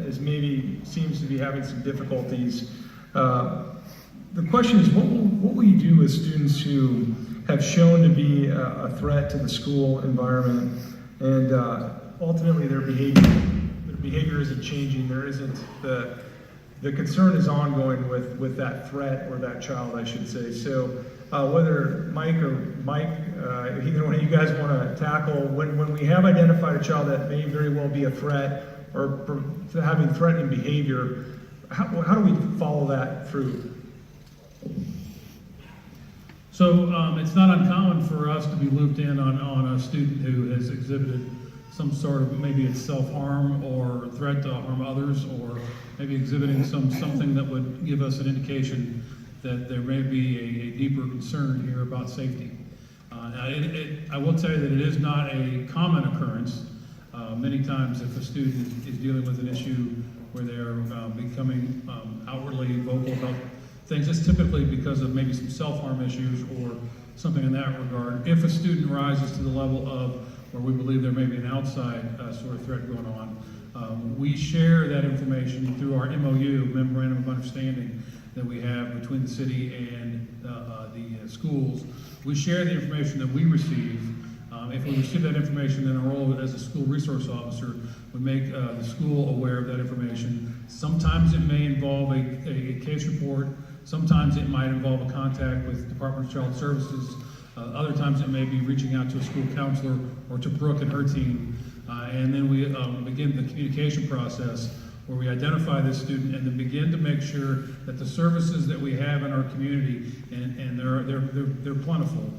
is maybe seems to be having some difficulties. The question is, what will you do with students who have shown to be a threat to the school environment, and ultimately their behavior isn't changing? There isn't the concern is ongoing with that threat, or that child, I should say. So whether Mike, either one of you guys want to tackle, when we have identified a child that may very well be a threat or having threatening behavior, how do we follow that through? So it's not uncommon for us to be looped in on a student who has exhibited some sort of, maybe it's self-harm or threat to harm others, or maybe exhibiting something that would give us an indication that there may be a deeper concern here about safety. I will tell you that it is not a common occurrence. Many times if a student is dealing with an issue where they're becoming outwardly vocal about things, it's typically because of maybe some self-harm issues or something in that regard. If a student rises to the level of where we believe there may be an outside sort of threat going on, we share that information through our MOU, Memorandum of Understanding, that we have between the city and the schools. We share the information that we receive. If we receive that information, then our role as a school resource officer would make the school aware of that information. Sometimes it may involve a case report. Sometimes it might involve a contact with Department of Child Services. Other times it may be reaching out to a school counselor or to Brooke and her team. And then we begin the communication process where we identify this student and then begin to make sure that the services that we have in our community, and they're plentiful.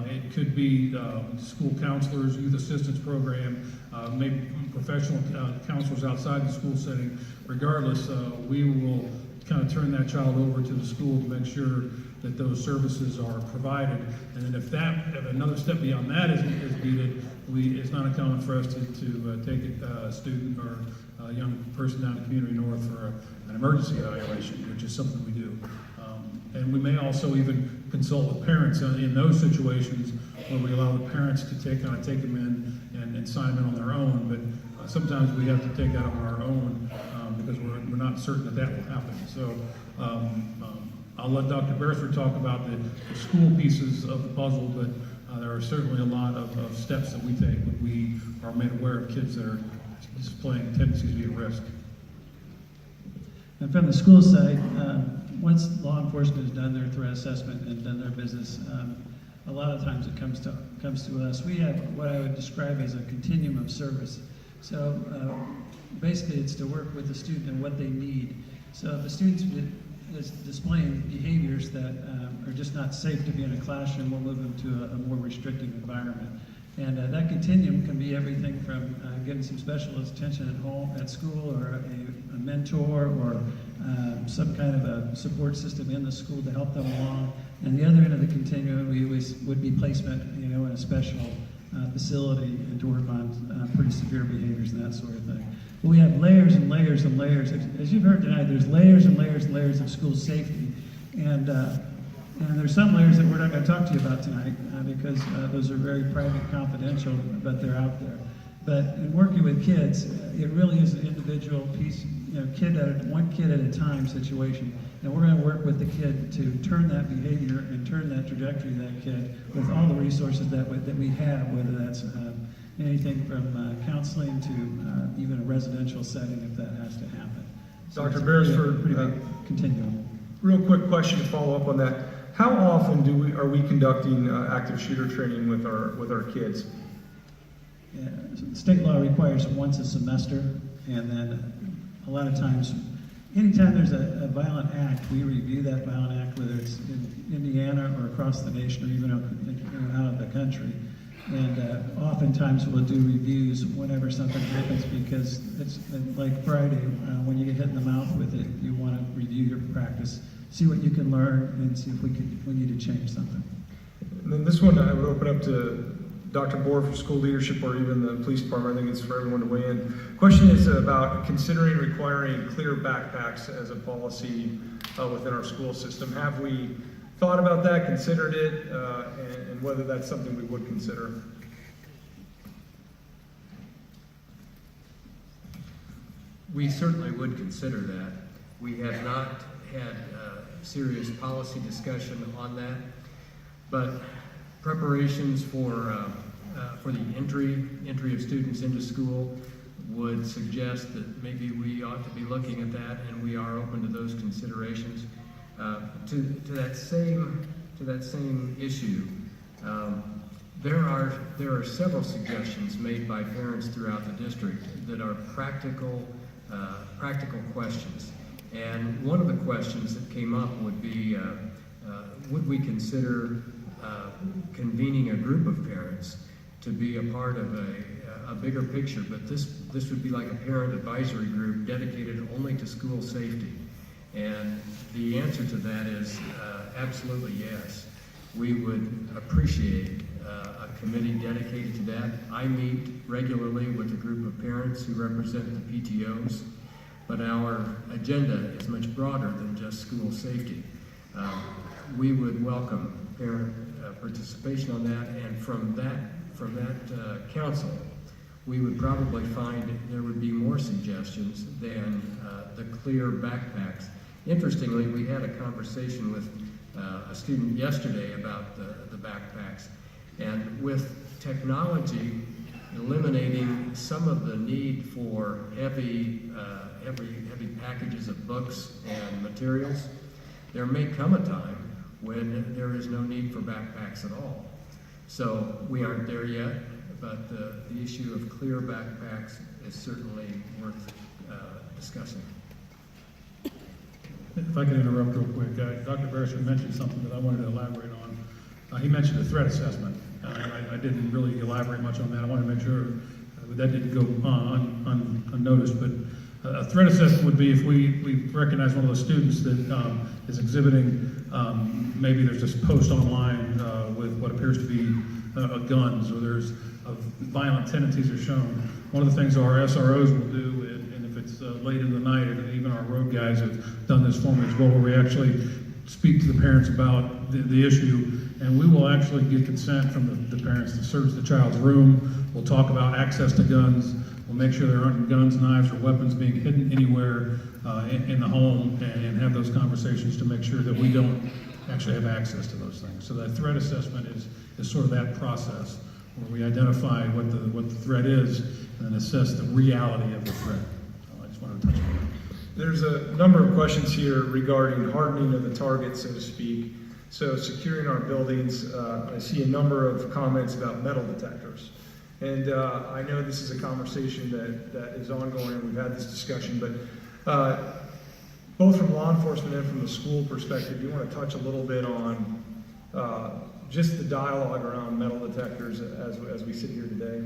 It could be school counselors, youth assistance program, maybe professional counselors outside the school setting. Regardless, we will kind of turn that child over to the school to make sure that those services are provided. And then if another step beyond that is needed, it's not uncommon for us to take a student or a young person down to Community North for an emergency evaluation, which is something we do. And we may also even consult with parents in those situations where we allow the parents to take them in and sign them in on their own. But sometimes we have to take that on our own because we're not certain that will happen. So I'll let Dr. Beresford talk about the school pieces of the puzzle, but there are certainly a lot of steps that we take when we are made aware of kids that are displaying tendencies to be at risk. And from the school side, once law enforcement has done their threat assessment and done their business, a lot of times it comes to us. We have what I would describe as a continuum of service. So basically it's to work with the student and what they need. So if a student is displaying behaviors that are just not safe to be in a classroom, we'll move them to a more restrictive environment. And that continuum can be everything from getting some special attention at home, at school, or a mentor, or some kind of a support system in the school to help them along. And the other end of the continuum would be placement, in a special facility, and to work on pretty severe behaviors and that sort of thing. But we have layers and layers and layers. As you've heard tonight, there's layers and layers and layers of school safety. And there's some layers that we're not going to talk to you about tonight because those are very private, confidential, but they're out there. But in working with kids, it really is an individual piece, one kid at a time situation. And we're going to work with the kid to turn that behavior and turn that trajectory of that kid with all the resources that we have, whether that's anything from counseling to even a residential setting if that has to happen. So Dr. Beresford, pretty big continuum. Real quick question to follow up on that. How often are we conducting active shooter training with our kids? Yeah, state law requires once a semester, and then a lot of times, anytime there's a violent act, we review that violent act, whether it's in Indiana or across the nation or even out of the country. And oftentimes we'll do reviews whenever something happens, because it's like Friday, when you get hit in the mouth with it, you want to review your practice, see what you can learn, and see if we need to change something. And then this one I would open up to Dr. Bohr for school leadership, or even the police department. I think it's for everyone to weigh in. Question is about considering requiring clear backpacks as a policy within our school system. Have we thought about that, considered it, and whether that's something we would consider? We certainly would consider that. We have not had serious policy discussion on that, but preparations for the entry of students into school would suggest that maybe we ought to be looking at that, and we are open to those considerations. To that same issue, there are several suggestions made by parents throughout the district that are practical questions. And one of the questions that came up would be, would we consider convening a group of parents to be a part of a bigger picture? But this would be like a parent advisory group dedicated only to school safety. And the answer to that is absolutely yes. We would appreciate a committee dedicated to that. I meet regularly with a group of parents who represent the PTOs, but our agenda is much broader than just school safety. We would welcome parent participation on that, and from that council, we would probably find there would be more suggestions than the clear backpacks. Interestingly, we had a conversation with a student yesterday about the backpacks, and with technology eliminating some of the need for heavy packages of books and materials, there may come a time when there is no need for backpacks at all. So we aren't there yet, but the issue of clear backpacks is certainly worth discussing. If I could interrupt real quick, Dr. Beresford mentioned something that I wanted to elaborate on. He mentioned a threat assessment. I didn't really elaborate much on that. I wanted to make sure that didn't go unnoticed, but a threat assessment would be if we recognize one of those students that is exhibiting, maybe there's this post online with what appears to be guns, or there's violent tendencies are shown. One of the things our SROs will do, and if it's late in the night, and even our road guys have done this for me as well, where we actually speak to the parents about the issue, and we will actually get consent from the parents to search the child's room. We'll talk about access to guns. We'll make sure there aren't guns, knives, or weapons being hidden anywhere in the home, and have those conversations to make sure that we don't actually have access to those things. So that threat assessment is sort of that process where we identify what the threat is and then assess the reality of the threat. So I just wanted to touch on that. There's a number of questions here regarding hardening of the target, so to speak. So securing our buildings, I see a number of comments about metal detectors. And I know this is a conversation that is ongoing, and we've had this discussion, but both from law enforcement and from the school perspective, do you want to touch a little bit on just the dialogue around metal detectors as we sit here today?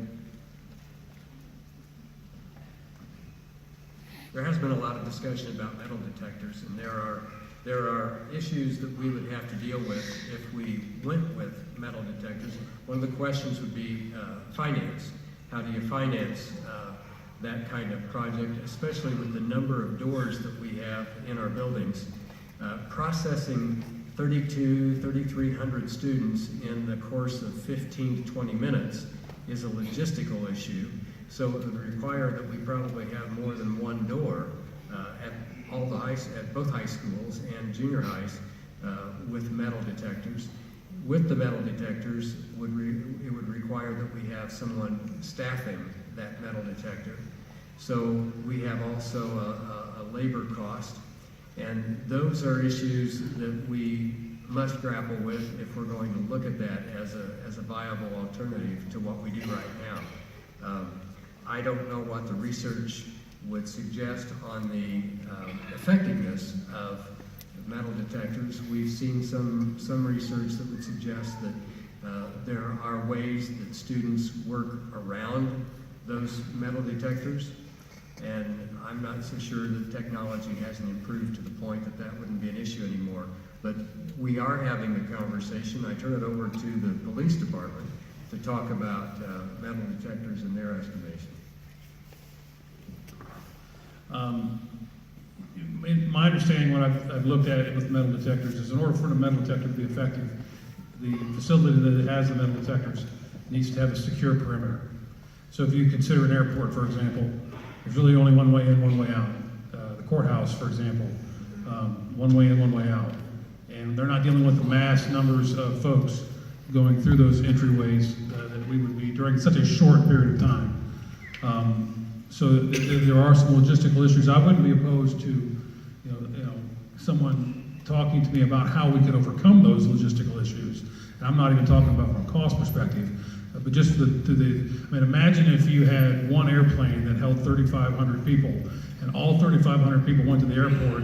There has been a lot of discussion about metal detectors, and there are issues that we would have to deal with if we went with metal detectors. One of the questions would be finance. How do you finance that kind of project, especially with the number of doors that we have in our buildings? Processing 3,300 students in the course of 15 to 20 minutes is a logistical issue. So it would require that we probably have more than one door at both high schools and junior highs with metal detectors. With the metal detectors, it would require that we have someone staffing that metal detector. So we have also a labor cost, and those are issues that we must grapple with if we're going to look at that as a viable alternative to what we do right now. I don't know what the research would suggest on the effectiveness of metal detectors. We've seen some research that would suggest that there are ways that students work around those metal detectors, and I'm not so sure that technology hasn't improved to the point that that wouldn't be an issue anymore. But we are having the conversation. I turn it over to the police department to talk about metal detectors and their estimation. My understanding, what I've looked at it with metal detectors, is in order for a metal detector to be effective, the facility that has the metal detectors needs to have a secure perimeter. So if you consider an airport, for example, there's really only one way in, one way out. The courthouse, for example, one way in, one way out. And they're not dealing with the mass numbers of folks going through those entryways that we would be during such a short period of time. So there are some logistical issues. I wouldn't be opposed to, you know, someone talking to me about how we could overcome those logistical issues. And I'm not even talking about from a cost perspective, but just I mean, imagine if you had one airplane that held 3,500 people, and all 3,500 people went to the airport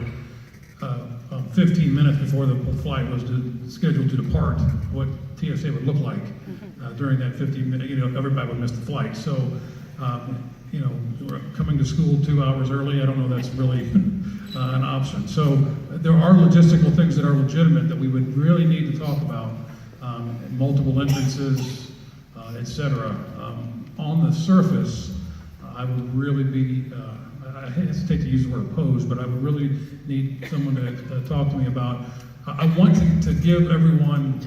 15 minutes before the flight was scheduled to depart, what TSA would look like during that 15 minutes. You know, everybody would miss the flight. So, you know, we're coming to school 2 hours early, I don't know that's really an option. So there are logistical things that are legitimate that we would really need to talk about, multiple entrances, et cetera. On the surface, I would really be, I hesitate to use the word opposed, but I would really need someone to talk to me about, I want to give everyone,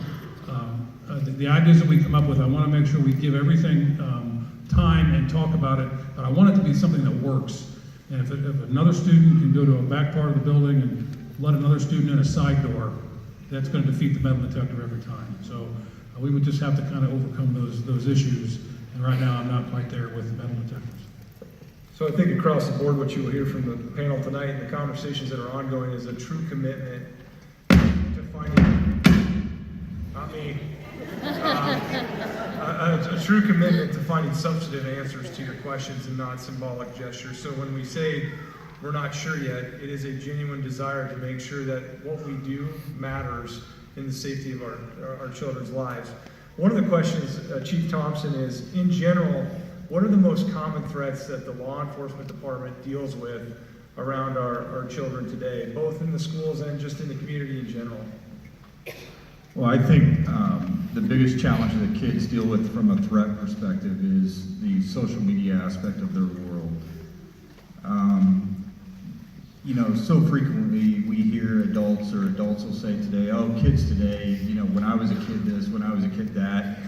the ideas that we come up with, I want to make sure we give everything time and talk about it, but I want it to be something that works. And if another student can go to a back part of the building and let another student in a side door, that's going to defeat the metal detector every time. So we would just have to kind of overcome those issues. And right now, I'm not quite there with the metal detectors. So I think across the board, what you will hear from the panel tonight and the conversations that are ongoing is a true commitment to finding, not me, a true commitment to finding substantive answers to your questions and not symbolic gestures. So when we say we're not sure yet, it is a genuine desire to make sure that what we do matters in the safety of our children's lives. One of the questions, Chief Thompson, is, in general, what are the most common threats that the law enforcement department deals with around our children today, both in the schools and just in the community in general? Well, I think the biggest challenge that kids deal with from a threat perspective is the social media aspect of their world. You know, so frequently we hear adults will say today, oh, kids today, you know, when I was a kid this, when I was a kid that.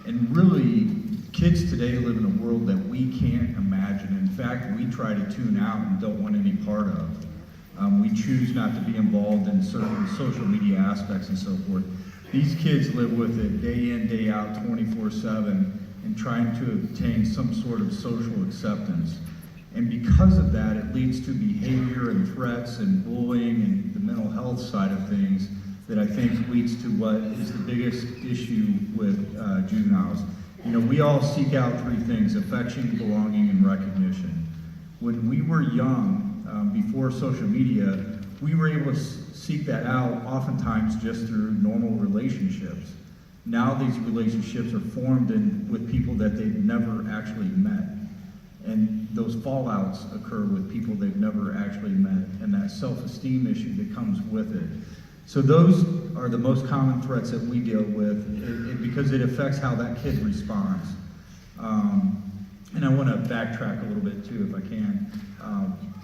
And really, kids today live in a world that we can't imagine. In fact, we try to tune out and don't want any part of. We choose not to be involved in certain social media aspects and so forth. These kids live with it day in, day out, 24/7, and trying to obtain some sort of social acceptance. And because of that, it leads to behavior and threats and bullying and the mental health side of things that I think leads to what is the biggest issue with juveniles. You know, we all seek out three things: affection, belonging, and recognition. When we were young, before social media, we were able to seek that out oftentimes just through normal relationships. Now these relationships are formed with people that they've never actually met. And those fallouts occur with people they've never actually met, and that self-esteem issue that comes with it. So those are the most common threats that we deal with because it affects how that kid responds. And I want to backtrack a little bit too, if I can.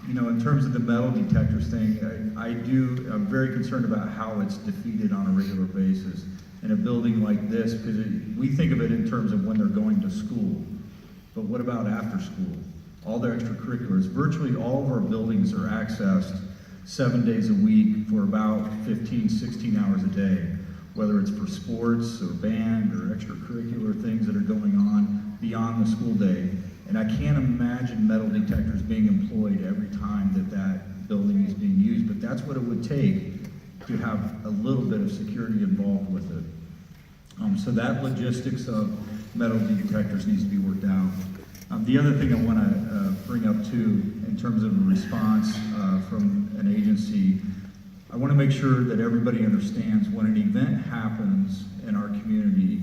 You know, in terms of the metal detectors thing, I'm very concerned about how it's defeated on a regular basis in a building like this, because we think of it in terms of when they're going to school. But what about after school? All their extracurriculars. Virtually all of our buildings are accessed 7 days a week for about 15, 16 hours a day, whether it's for sports or band or extracurricular things that are going on beyond the school day. And I can't imagine metal detectors being employed every time that building is being used, but that's what it would take to have a little bit of security involved with it. So that logistics of metal detectors needs to be worked out. The other thing I want to bring up too, in terms of a response from an agency, I want to make sure that everybody understands when an event happens in our community,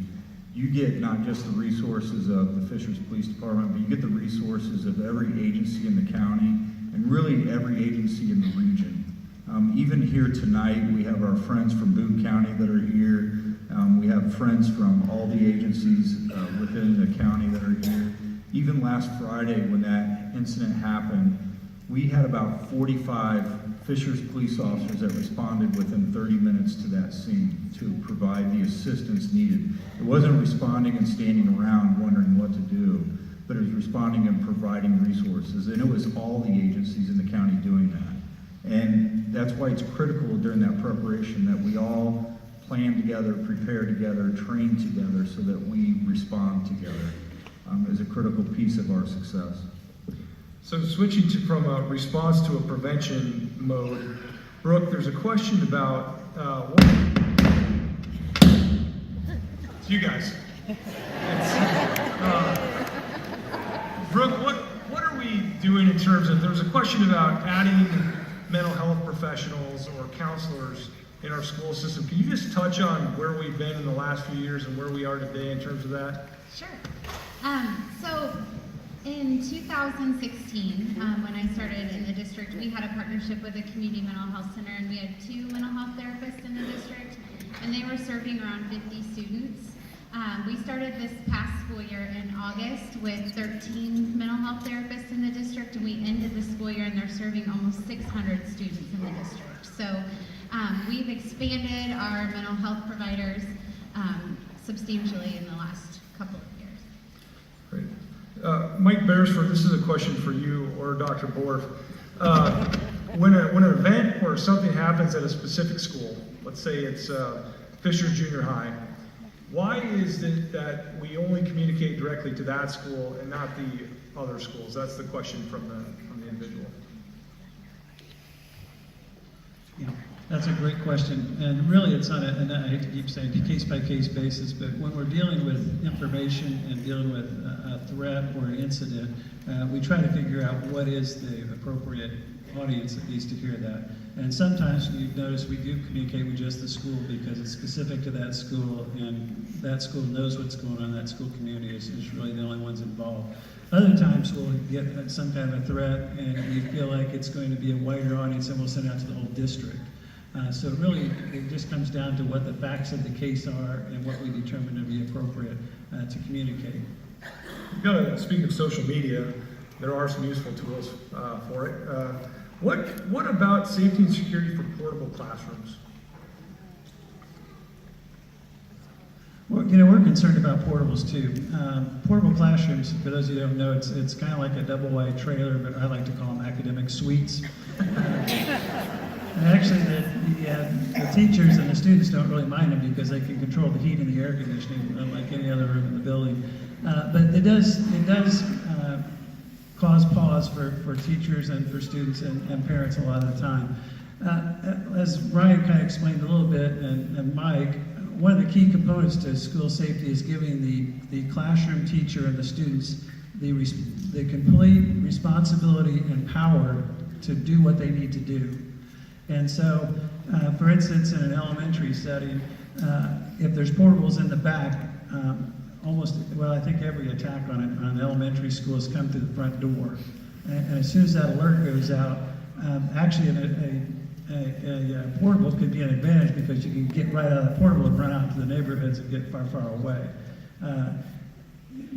you get not just the resources of the Fishers Police Department, but you get the resources of every agency in the county and really every agency in the region. Even here tonight, we have our friends from Boone County that are here. We have friends from all the agencies within the county that are here. Even last Friday, when that incident happened, we had about 45 Fishers police officers that responded within 30 minutes to that scene to provide the assistance needed. It wasn't responding and standing around wondering what to do. but it was responding and providing resources. And it was all the agencies in the county doing that. And that's why it's critical during that preparation that we all plan together, prepare together, train together so that we respond together is a critical piece of our success. So switching from a response to a prevention mode, Brooke, there's a question about it's you guys. Brooke, what are we doing in terms of, there's a question about adding mental health professionals or counselors in our school system. Can you just touch on where we've been in the last few years and where we are today in terms of that? Sure. So in 2016, when I started in the district, we had a partnership with a community mental health center, and we had 2 mental health therapists in the district, and they were serving around 50 students. We started this past school year in August with 13 mental health therapists in the district, and we ended the school year and they're serving almost 600 students in the district. So we've expanded our mental health providers substantially in the last couple of years. Great. Mike Beresford, this is a question for you or Dr. Borf. When an event or something happens at a specific school, let's say it's Fisher Junior High, why is it that we only communicate directly to that school and not the other schools? That's the question from the individual. Yeah, that's a great question, and really it's on and I hate to keep saying case-by-case basis, but when we're dealing with information and dealing with a threat or an incident, we try to figure out what is the appropriate audience that needs to hear that. And sometimes you've noticed we do communicate with just the school because it's specific to that school, and that school knows what's going on in that school community is really the only ones involved. Other times we'll get some kind of a threat and we feel like it's going to be a wider audience, and we'll send it out to the whole district. So really, it just comes down to what the facts of the case are and what we determine to be appropriate to communicate. Speaking of social media, there are some useful tools for it. What about safety and security for portable classrooms? Well, we're concerned about portables too. Portable classrooms, for those of you who don't know, it's kind of like a double wide trailer, but I like to call them academic suites. And actually, the teachers and the students don't really mind them because they can control the heat and the air conditioning unlike any other room in the building. But it does cause pause for teachers and for students and parents a lot of the time. As Ryan kind of explained a little bit, and Mike, one of the key components to school safety is giving the classroom teacher and the students the complete responsibility and power to do what they need to do. And so, for instance, in an elementary setting, if there's portables in the back, I think every attack on an elementary school has come through the front door. And as soon as that alert goes out, actually a portable could be an advantage because you can get right out of the portable and run out to the neighborhoods and get far, far away.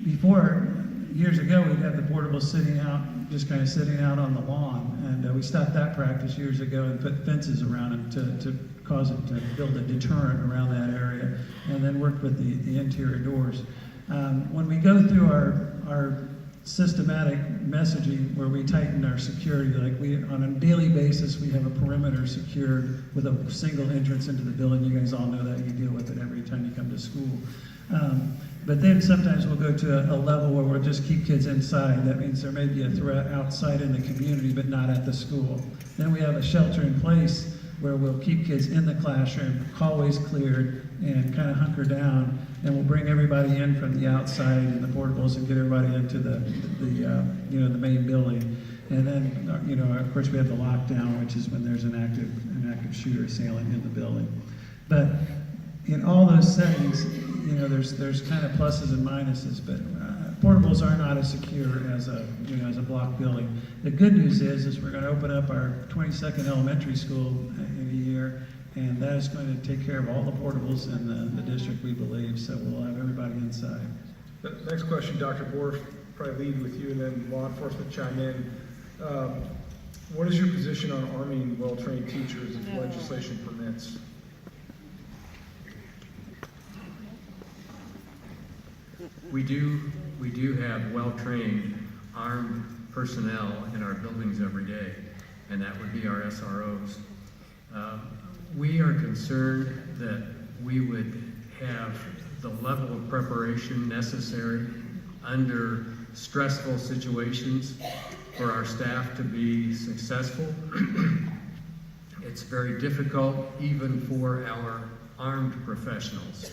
Before, years ago, we'd have the portables sitting out on the lawn, and we stopped that practice years ago and put fences around them to cause it to build a deterrent around that area, and then work with the interior doors. When we go through our systematic messaging where we tighten our security, on a daily basis, we have a perimeter secured with a single entrance into the building. You guys all know that. You deal with it every time you come to school. But then sometimes we'll go to a level where we'll just keep kids inside. That means there may be a threat outside in the community, but not at the school. Then we have a shelter in place where we'll keep kids in the classroom, hallways cleared, and kind of hunker down, and we'll bring everybody in from the outside in the portables and get everybody into the main building. And then, of course, we have the lockdown, which is when there's an active shooter assailant in the building. But in all those settings, there's kind of pluses and minuses, but portables are not as secure as a block building. The good news is we're going to open up our 22nd elementary school in a year, and that is going to take care of all the portables in the district, we believe, so we'll have everybody inside. The next question, Dr. Borf, probably lead with you and then law enforcement chime in. What is your position on arming well-trained teachers if legislation permits? We do we do have well-trained armed personnel in our buildings every day, and that would be our SROs. We are concerned that we would have the level of preparation necessary under stressful situations for our staff to be successful. It's very difficult even for our armed professionals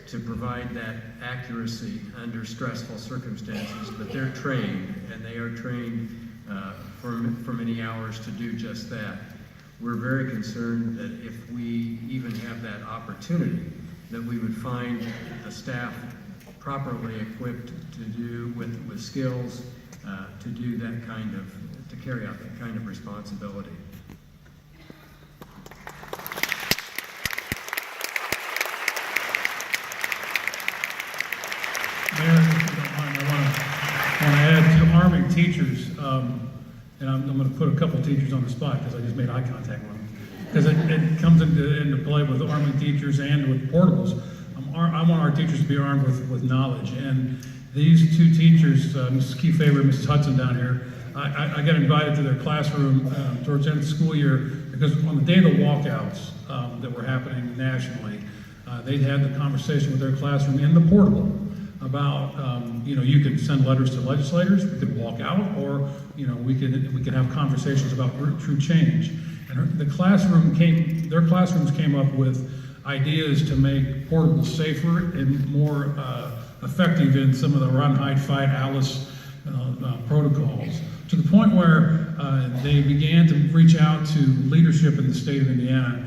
to provide that accuracy under stressful circumstances, but they're trained, and they are trained for many hours to do just that. We're very concerned that if we even have that opportunity, that we would find the staff properly equipped to do with skills to do that kind of, to carry out that kind of responsibility. Mayor, if you don't mind, I want to add to arming teachers, and I'm going to put a couple teachers on the spot because I just made eye contact with them. Because it comes into play with arming teachers and with portables. I want our teachers to be armed with knowledge. And these two teachers, Mrs. Keyfaber and Mrs. Hudson down here, I got invited to their classroom towards the end of the school year because on the day of the walkouts that were happening nationally, they had the conversation with their classroom in the portable about, you could send letters to legislators, we could walk out, or, we could have conversations about true change. And their classrooms came up with ideas to make portables safer and more effective in some of the run, hide, fight, Alice protocols, to the point where they began to reach out to leadership in the state of Indiana,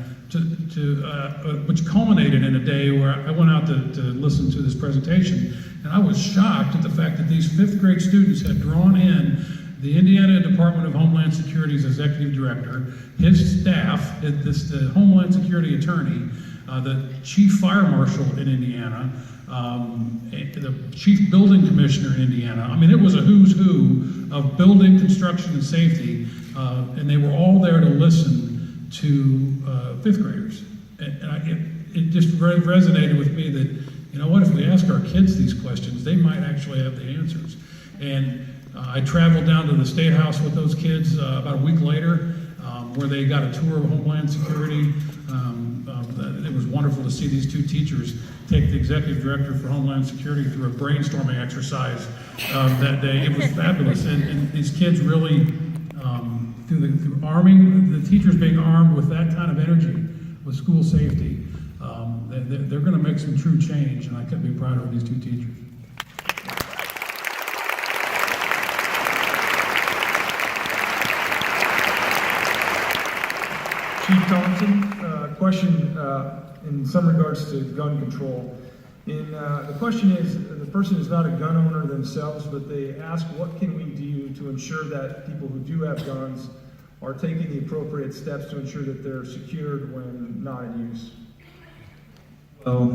which culminated in a day where I went out to listen to this presentation, and I was shocked at the fact that these 5th grade students had drawn in the Indiana Department of Homeland Security's executive director, his staff, the Homeland Security attorney, the chief fire marshal in Indiana, the chief building commissioner in Indiana. I mean, it was a who's who of building, construction, and safety, and they were all there to listen to 5th graders. And it just resonated with me that, what, if we ask our kids these questions, they might actually have the answers. And I traveled down to the State House with those kids about a week later, where they got a tour of Homeland Security. It was wonderful to see these two teachers take the executive director for Homeland Security through a brainstorming exercise that day. It was fabulous, and these kids really, through arming, the teachers being armed with that kind of energy, with school safety, they're going to make some true change, and I couldn't be prouder of these two teachers. Chief Thompson, question in some regards to gun control. The question is, the person is not a gun owner themselves, but they ask, what can we do to ensure that people who do have guns are taking the appropriate steps to ensure that they're secured when not in use? Well,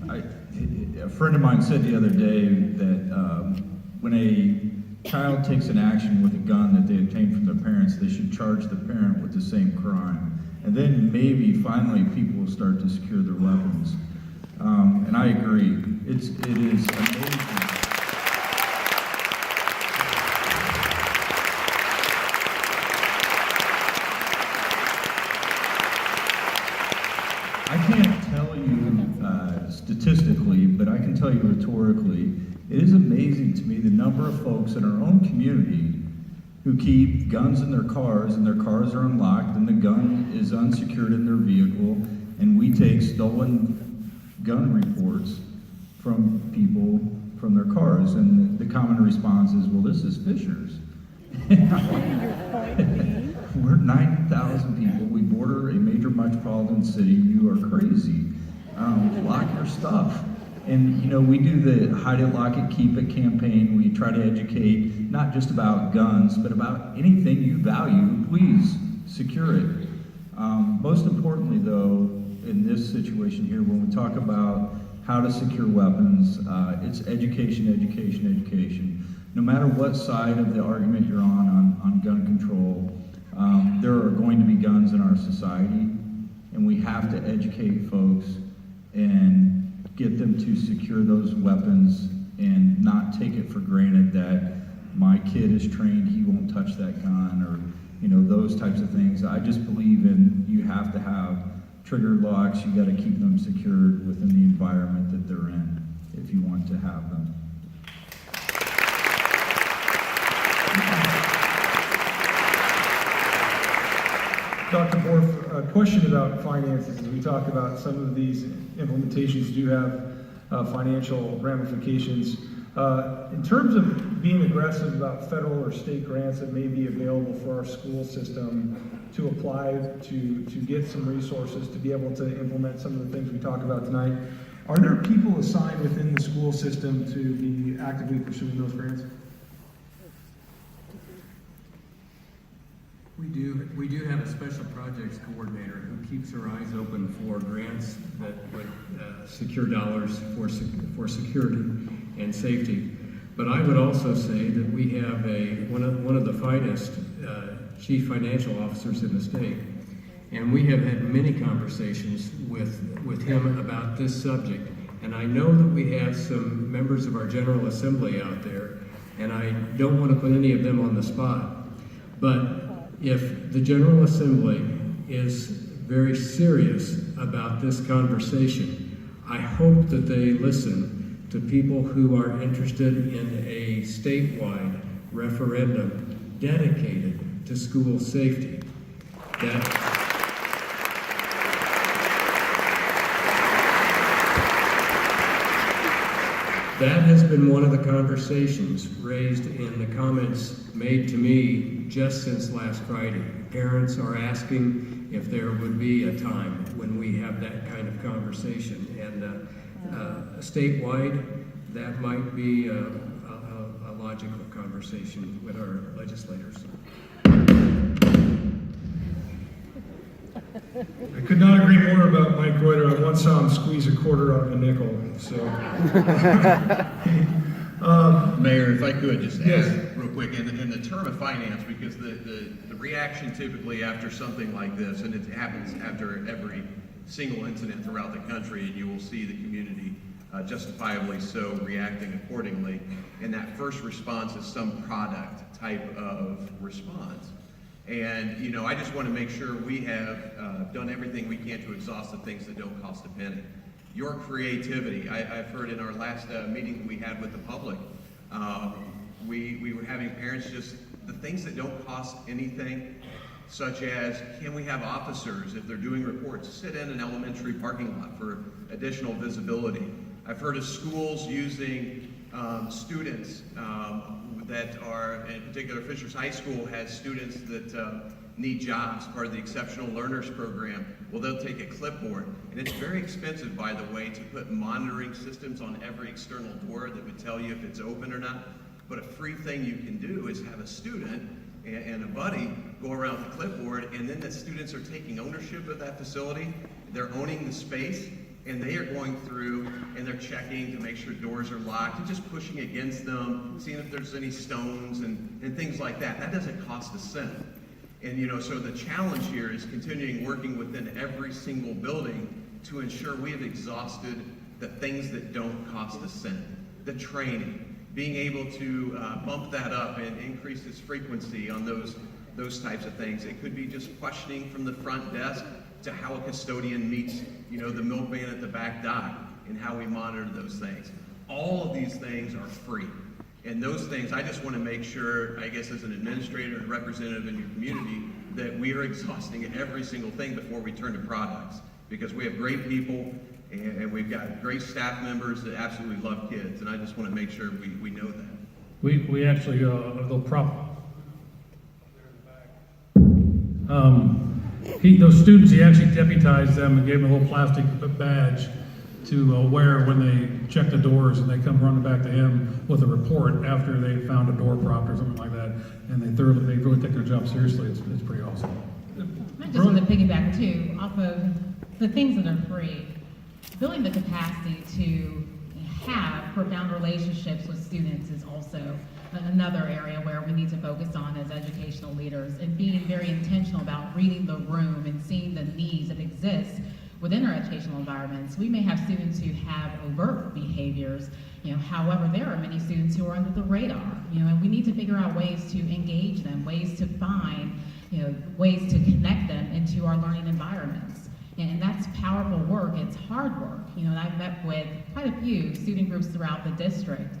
a friend of mine said the other day that when a child takes an action with a gun that they obtained from their parents, they should charge the parent with the same crime. And then maybe finally people will start to secure their weapons. And I agree. It is amazing. I can't tell you statistically, but I can tell you rhetorically, it is amazing to me the number of folks in our own community who keep guns in their cars, and their cars are unlocked, and the gun is unsecured in their vehicle, and we take stolen gun reports from people from their cars, and the common response is, well, this is Fisher's. We're 90,000 people. We border a major metropolitan city. You are crazy. Lock your stuff. And, we do the hide it, lock it, keep it campaign. We try to educate not just about guns, but about anything you value. Please secure it. Most importantly, though, in this situation here, when we talk about how to secure weapons, it's education, education, education. No matter what side of the argument you're on gun control, there are going to be guns in our society, and we have to educate folks and get them to secure those weapons and not take it for granted that my kid is trained, he won't touch that gun, or those types of things. I just believe in you have to have trigger locks. You got to keep them secured within the environment that they're in if you want to have them. Dr. Borf, a question about finances. As we talk about some of these implementations do have financial ramifications. In terms of being aggressive about federal or state grants that may be available for our school system to apply to get some resources to be able to implement some of the things we talked about tonight, are there people assigned within the school system to be actively pursuing those grants? We do have a special projects coordinator who keeps her eyes open for grants that would secure dollars for security and safety. But I would also say that we have one of the finest chief financial officers in the state, and we have had many conversations with him about this subject. And I know that we have some members of our General Assembly out there, and I don't want to put any of them on the spot, but if the General Assembly is very serious about this conversation, I hope that they listen to people who are interested in a statewide referendum dedicated to school safety. That has been one of the conversations raised in the comments made to me just since last Friday. Parents are asking if there would be a time when we have that kind of conversation. And statewide, that might be a logical conversation with our legislators. I could not agree more about Mike Reuter. I once saw him squeeze a quarter out of a nickel. So, Mayor, if I could just add Yes. real quick, in the term of finance, because the reaction typically after something like this, and it happens after every single incident throughout the country, and you will see the community justifiably so reacting accordingly, and that first response is some product type of response. And, I just want to make sure we have done everything we can to exhaust the things that don't cost a penny. Your creativity, I've heard in our last meeting that we had with the public, we were having parents just, the things that don't cost anything, such as, can we have officers, if they're doing reports, sit in an elementary parking lot for additional visibility. I've heard of schools using students that are, in particular, Fishers High School has students that need jobs, part of the Exceptional Learners Program. Well, they'll take a clipboard, and it's very expensive, by the way, to put monitoring systems on every external door that would tell you if it's open or not. But a free thing you can do is have a student and a buddy go around with a clipboard, and then the students are taking ownership of that facility. They're owning the space, and they are going through and they're checking to make sure doors are locked and just pushing against them, seeing if there's any stones and things like that. That doesn't cost a cent. And so the challenge here is continuing working within every single building to ensure we have exhausted the things that don't cost a cent. The training, being able to bump that up and increase its frequency on those types of things. It could be just questioning from the front desk to how a custodian meets, the milkman at the back dock and how we monitor those things. All of these things are free. And those things, I just want to make sure, I guess as an administrator and representative in your community, that we are exhausting every single thing before we turn to products. Because we have great people and we've got great staff members that absolutely love kids. And I just want to make sure we know that. We actually, those students, he actually deputized them and gave them a little plastic badge to wear when they check the doors, and they come running back to him with a report after they found a door prop or something like that, and they really take their job seriously. It's pretty awesome. I just want to piggyback too off of the things that are free. Building the capacity to have profound relationships with students is also another area where we need to focus on as educational leaders, and being very intentional about reading the room and seeing the needs that exist within our educational environments. We may have students who have overt behaviors, however, there are many students who are under the radar, and we need to figure out ways to engage them, ways to find, ways to connect them into our learning environments. And that's powerful work, it's hard work. And I've met with quite a few student groups throughout the district,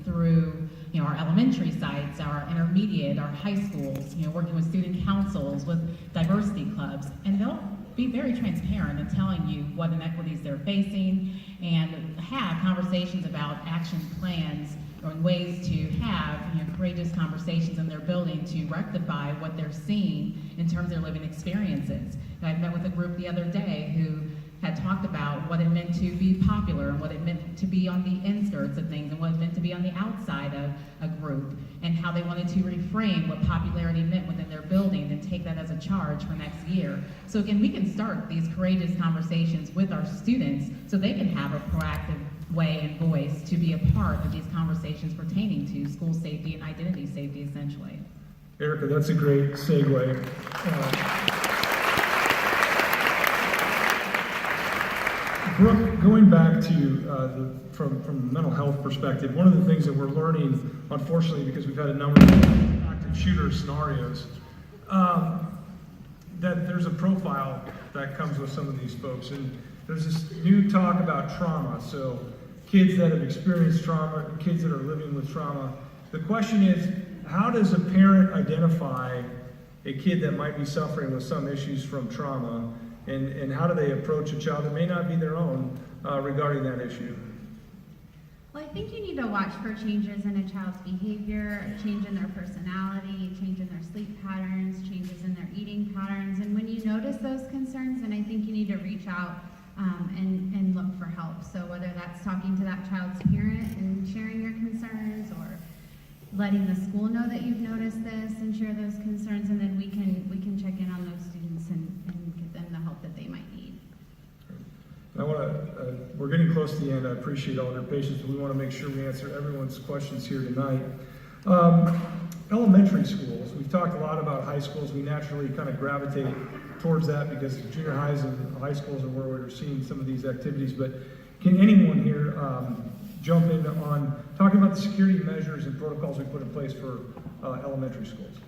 through our elementary sites, our intermediate, our high schools, working with student councils, with diversity clubs, and they'll be very transparent in telling you what inequities they're facing and have conversations about action plans or ways to have courageous conversations in their building to rectify what they're seeing in terms of their living experiences. And I met with a group the other day who had talked about what it meant to be popular and what it meant to be on the inskirts of things and what it meant to be on the outside of a group, and how they wanted to reframe what popularity meant within their building and take that as a charge for next year. So again, we can start these courageous conversations with our students so they can have a proactive way and voice to be a part of these conversations pertaining to school safety and identity safety, essentially. Erica, that's a great segue. Brooke, going back to from the mental health perspective, one of the things that we're learning, unfortunately, because we've had a number of active shooter scenarios, that there's a profile that comes with some of these folks, and there's this new talk about trauma. So kids that have experienced trauma, kids that are living with trauma. The question is, how does a parent identify a kid that might be suffering with some issues from trauma, and how do they approach a child that may not be their own regarding that issue? Well, I think you need to watch for changes in a child's behavior, a change in their personality, a change in their sleep patterns, changes in their eating patterns. And when you notice those concerns, then I think you need to reach out and look for help. So whether that's talking to that child's parent and sharing your concerns, or letting the school know that you've noticed this and share those concerns, and then we can check in on those students and get them the help that they might need. I want to, we're getting close to the end. I appreciate all your patience, but we want to make sure we answer everyone's questions here tonight. Elementary schools, we've talked a lot about high schools. We naturally kind of gravitate towards that because junior highs and high schools are where we're seeing some of these activities. But can anyone here jump in on talking about the security measures and protocols we put in place for elementary schools?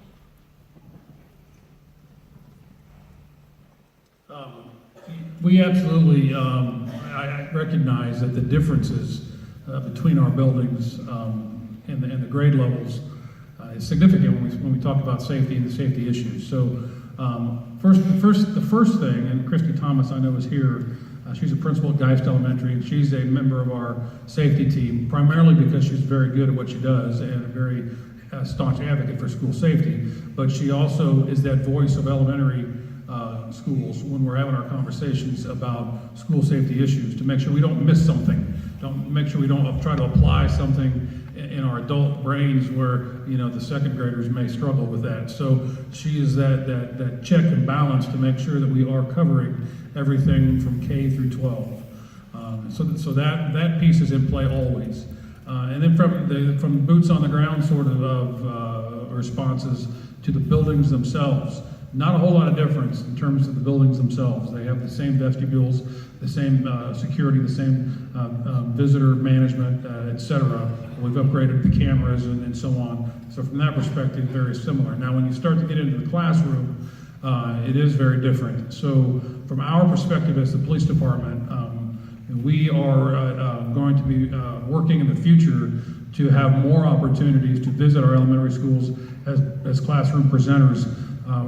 We absolutely, I recognize that the differences between our buildings and the grade levels is significant when we talk about safety and the safety issues. So the first thing, and Christy Thomas I know is here, she's a principal at Geist Elementary, and she's a member of our safety team, primarily because she's very good at what she does and a very staunch advocate for school safety. But she also is that voice of elementary schools when we're having our conversations about school safety issues, to make sure we don't miss something, make sure we don't try to apply something in our adult brains where the second graders may struggle with that. So she is that check and balance to make sure that we are covering everything from K through 12. So that piece is in play always. And then from boots on the ground sort of responses to the buildings themselves, not a whole lot of difference in terms of the buildings themselves. They have the same vestibules, the same security, the same visitor management, etc. We've upgraded the cameras and so on. So from that perspective, very similar. Now, when you start to get into the classroom, it is very different. So from our perspective as the police department, we are going to be working in the future to have more opportunities to visit our elementary schools as classroom presenters.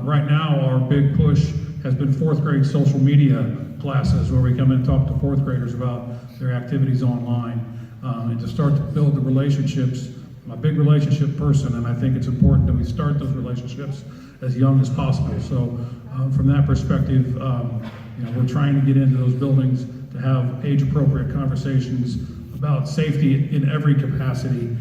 Right now, our big push has been fourth grade social media classes, where we come in and talk to fourth graders about their activities online, and to start to build the relationships. I'm a big relationship person, and I think it's important that we start those relationships as young as possible. So from that perspective, we're trying to get into those buildings to have age-appropriate conversations about safety in every capacity,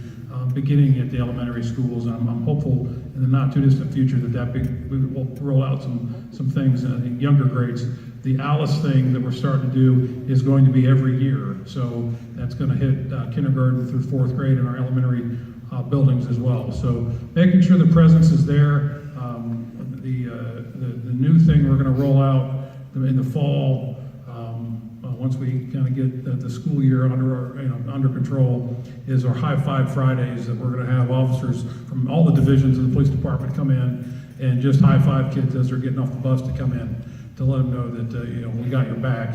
beginning at the elementary schools. And I'm hopeful in the not-too-distant future that we will roll out some things in younger grades. The Alice thing that we're starting to do is going to be every year. So that's going to hit kindergarten through fourth grade in our elementary buildings as well. So making sure the presence is there. The new thing we're going to roll out in the fall once we kind of get the school year under control, is our High Five Fridays, that we're going to have officers from all the divisions of the police department come in and just high five kids as they're getting off the bus to come in, to let them know that we got your back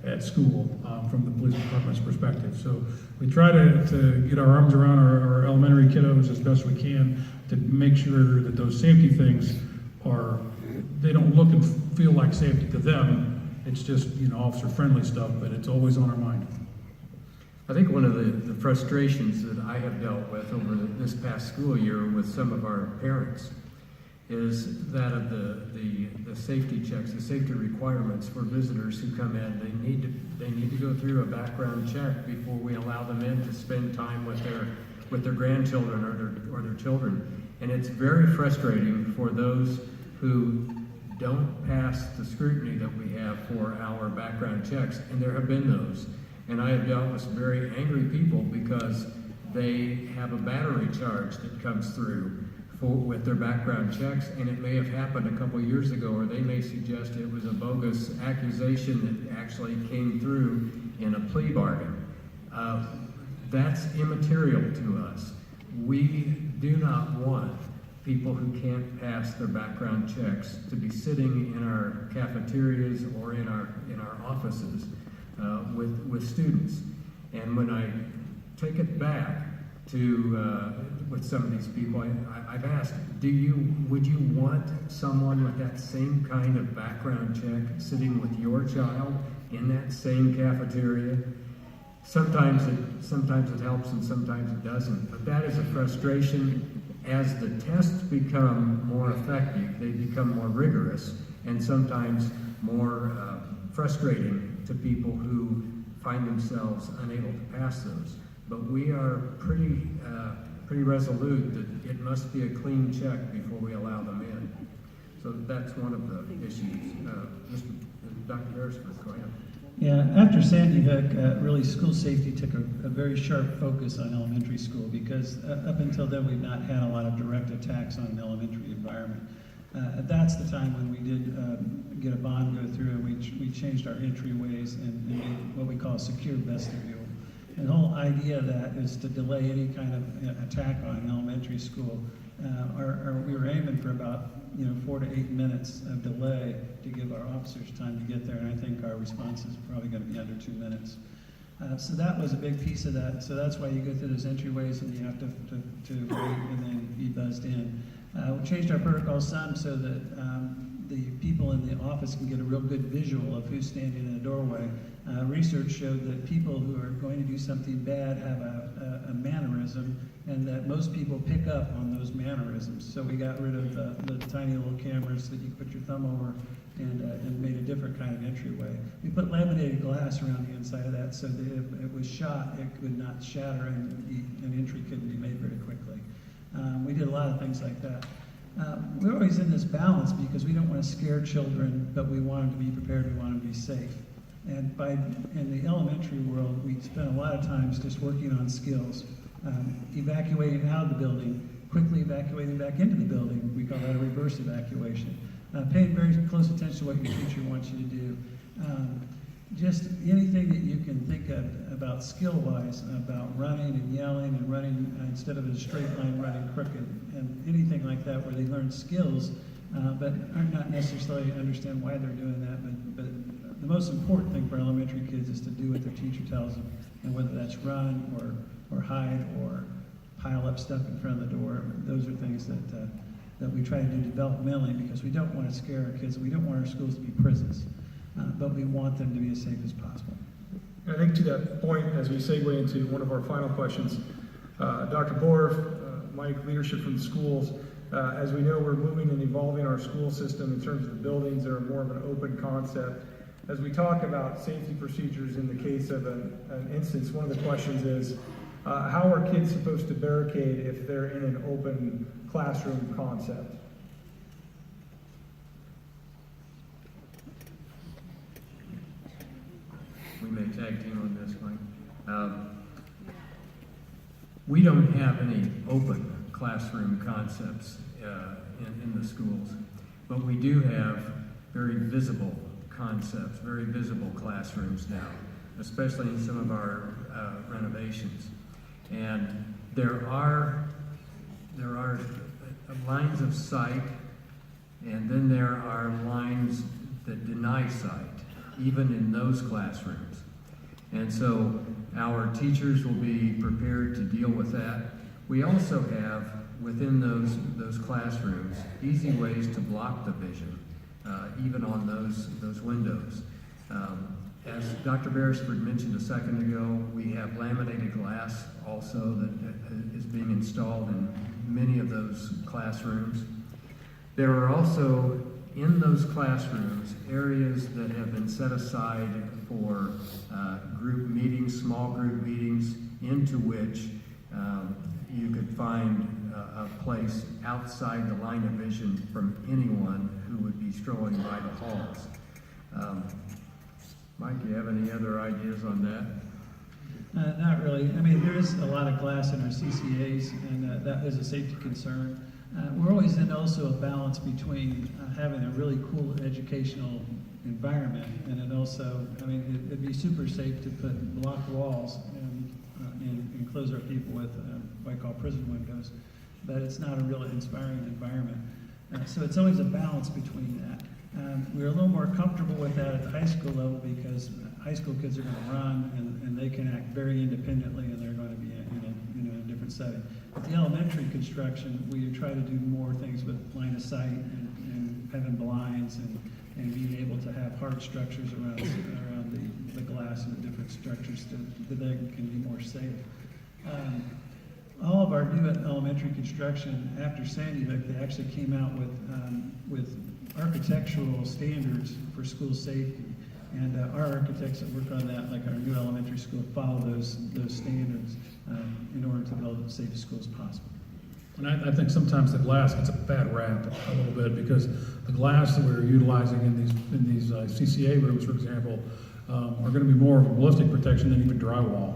at school from the police department's perspective. So we try to get our arms around our elementary kiddos as best we can to make sure that those safety things they don't look and feel like safety to them. It's just, officer-friendly stuff, but it's always on our mind. I think one of the frustrations that I have dealt with over this past school year with some of our parents is that of the safety checks, the safety requirements for visitors who come in. They need to go through a background check before we allow them in to spend time with their grandchildren or their children. And it's very frustrating for those who don't pass the scrutiny that we have for our background checks, and there have been those. And I have dealt with some very angry people because they have a battery charge that comes through with their background checks, and it may have happened a couple years ago, or they may suggest it was a bogus accusation that actually came through in a plea bargain. That's immaterial to us. We do not want people who can't pass their background checks to be sitting in our cafeterias or in our offices with students. And when I take it back to with some of these people, I've asked, would you want someone with that same kind of background check sitting with your child in that same cafeteria? Sometimes it helps and sometimes it doesn't, but that is a frustration. As the tests become more effective, they become more rigorous and sometimes more frustrating to people who find themselves unable to pass those. But we are pretty resolute that it must be a clean check before we allow them in. So that's one of the issues. Dr. Harrisburg, go ahead. Yeah, after Sandy Hook, really school safety took a very sharp focus on elementary school because up until then we've not had a lot of direct attacks on an elementary environment. That's the time when we did get a bond go through and we changed our entryways and made what we call a secure vestibule. And the whole idea of that is to delay any kind of attack on an elementary school. We were aiming for about 4 to 8 minutes of delay to give our officers time to get there, and I think our response is probably going to be under 2 minutes. So that was a big piece of that. So that's why you go through those entryways and you have to wait and then be buzzed in. We changed our protocol some so that the people in the office can get a real good visual of who's standing in the doorway. Research showed that people who are going to do something bad have a mannerism, and that most people pick up on those mannerisms. So we got rid of the tiny little cameras that you put your thumb over and made a different kind of entryway. We put laminated glass around the inside of that so that if it was shot, it could not shatter and an entry couldn't be made very quickly. We did a lot of things like that. We're always in this balance because we don't want to scare children, but we want them to be prepared, we want them to be safe. And in the elementary world, we spend a lot of times just working on skills. Evacuating out of the building, quickly evacuating back into the building, we call that a reverse evacuation. Paying very close attention to what your teacher wants you to do. Just anything that you can think of about skill-wise, about running and yelling and running instead of a straight line running crooked, and anything like that where they learn skills, but are not necessarily understand why they're doing that. But the most important thing for elementary kids is to do what their teacher tells them, and whether that's run or hide or pile up stuff in front of the door. Those are things that we try to do developmentally because we don't want to scare our kids. We don't want our schools to be prisons, but we want them to be as safe as possible. I think to that point, as we segue into one of our final questions, Dr. Borf, Mike, leadership from the schools, as we know, we're moving and evolving our school system in terms of the buildings that are more of an open concept. As we talk about safety procedures in the case of an instance, one of the questions is, how are kids supposed to barricade if they're in an open classroom concept? We may tag team on this, Mike. We don't have any open classroom concepts in the schools, but we do have very visible concepts, very visible classrooms now. especially in some of our renovations. And there are lines of sight, and then there are lines that deny sight, even in those classrooms. And so our teachers will be prepared to deal with that. We also have, within those classrooms, easy ways to block the vision, even on those windows. As Dr. Beresford mentioned a second ago, we have laminated glass also that is being installed in many of those classrooms. There are also, in those classrooms, areas that have been set aside for group meetings, small group meetings, into which you could find a place outside the line of vision from anyone who would be strolling by the halls. Mike, do you have any other ideas on that? Not really. I mean, there is a lot of glass in our CCAs, and that is a safety concern. We're always in also a balance between having a really cool educational environment, and then also, I mean, it'd be super safe to put block walls and close our people with what I call prison windows, but it's not a really inspiring environment. So it's always a balance between that. We're a little more comfortable with that at the high school level because high school kids are going to run and they can act very independently, and they're going to be in a different setting. At the elementary construction, we try to do more things with line of sight and having blinds and being able to have hard structures around the glass and the different structures that they can be more safe. All of our new elementary construction after Sandy Hook, they actually came out with architectural standards for school safety. And our architects that work on that, like our new elementary school, follow those standards in order to build as safe a school as possible. And I think sometimes the glass gets a bad rap a little bit because the glass that we're utilizing in these CCA rooms, for example, are going to be more of a ballistic protection than even drywall.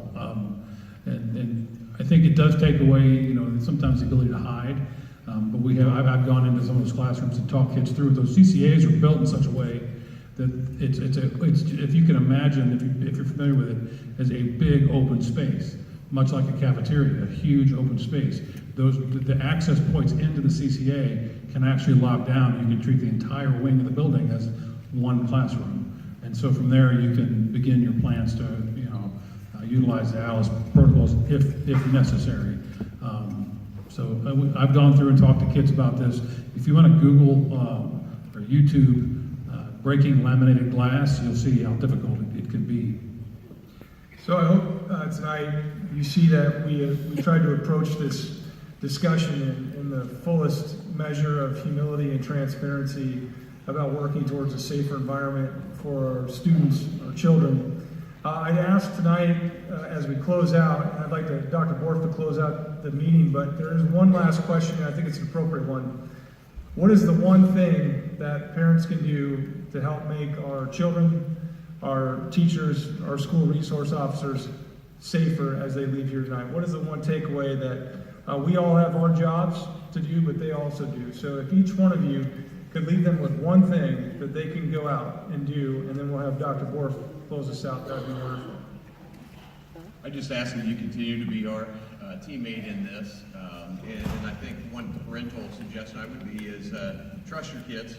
And I think it does take away, sometimes the ability to hide. But I've gone into some of those classrooms and talked kids through it. Those CCAs are built in such a way that it's if you can imagine, if you're familiar with it, as a big open space, much like a cafeteria, a huge open space. The access points into the CCA can actually lock down. You can treat the entire wing of the building as one classroom, and so from there you can begin your plans to utilize the ALICE protocols if necessary. So I've gone through and talked to kids about this. If you want to Google or YouTube breaking laminated glass, you'll see how difficult it can be. So I hope tonight you see that we tried to approach this discussion in the fullest measure of humility and transparency about working towards a safer environment for our students, our children. I'd ask tonight, as we close out, and I'd like Dr. Borth to close out the meeting, but there is one last question, and I think it's an appropriate one. What is the one thing that parents can do to help make our children, our teachers, our school resource officers safer as they leave here tonight? What is the one takeaway that we all have our jobs to do, but they also do? So if each one of you could leave them with one thing that they can go out and do, and then we'll have Dr. Borth close us out, that would be wonderful. I just ask that you continue to be our teammate in this. And I think one parental suggestion I would be is trust your kids,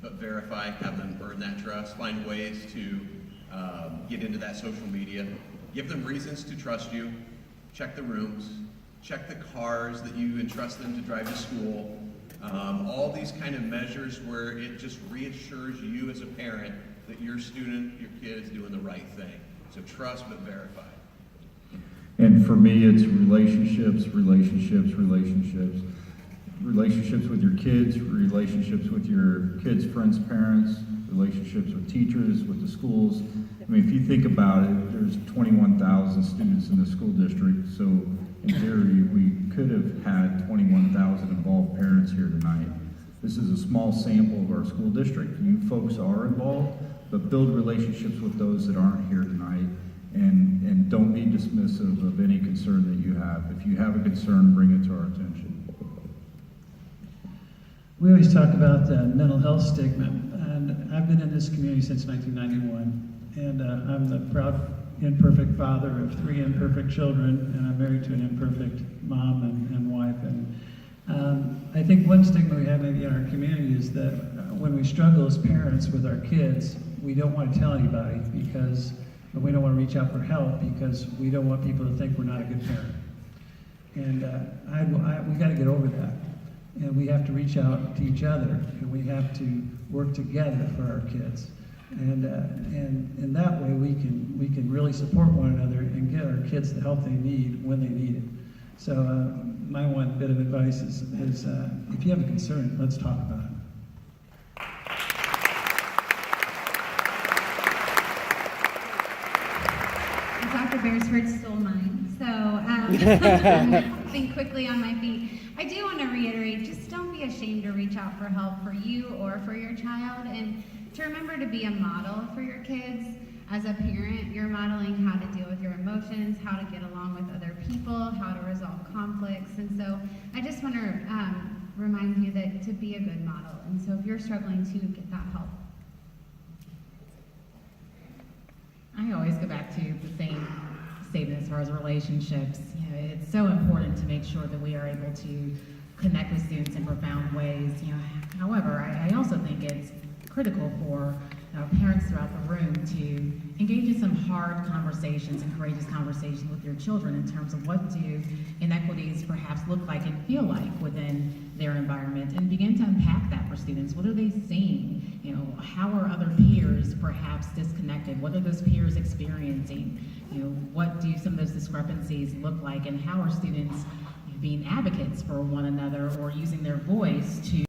but verify, have them earn that trust, find ways to get into that social media, give them reasons to trust you, check the rooms, check the cars that you entrust them to drive to school, all these kind of measures where it just reassures you as a parent that your student, your kid is doing the right thing. So trust but verify. And for me, it's relationships, relationships, relationships. Relationships with your kids, relationships with your kids' friends' parents, relationships with teachers, with the schools. I mean, if you think about it, there's 21,000 students in the school district, so in theory, we could have had 21,000 involved parents here tonight. This is a small sample of our school district. You folks are involved, but build relationships with those that aren't here tonight, and don't be dismissive of any concern that you have. If you have a concern, bring it to our attention. We always talk about mental health stigma, and I've been in this community since 1991, And I'm the proud imperfect father of 3 imperfect children, and I'm married to an imperfect mom and wife. And I think one stigma we have maybe in our community is that when we struggle as parents with our kids, we don't want to tell anybody because we don't want to reach out for help because we don't want people to think we're not a good parent. And we got to get over that. And we have to reach out to each other, and we have to work together for our kids. And in that way, we can really support one another and get our kids the help they need when they need it. So my one bit of advice is if you have a concern, let's talk about it. Dr. Beresford stole mine, so think quickly on my feet. I do want to reiterate, just don't be ashamed to reach out for help for you or for your child, and to remember to be a model for your kids. As a parent, you're modeling how to deal with your emotions, how to get along with other people, how to resolve conflicts, and so I just want to remind you that to be a good model, and so if you're struggling to get that help. I always go back to the same statement as far as relationships. You know, it's so important to make sure that we are able to connect with students in profound ways. You know, however, I also think it's critical for parents throughout the room to engage in some hard conversations and courageous conversations with your children in terms of what do inequities perhaps look like and feel like within their environment, and begin to unpack that for students. What are they seeing? You know, how are other peers perhaps disconnected? What are those peers experiencing? You know, what do some of those discrepancies look like, and how are students being advocates for one another or using their voice to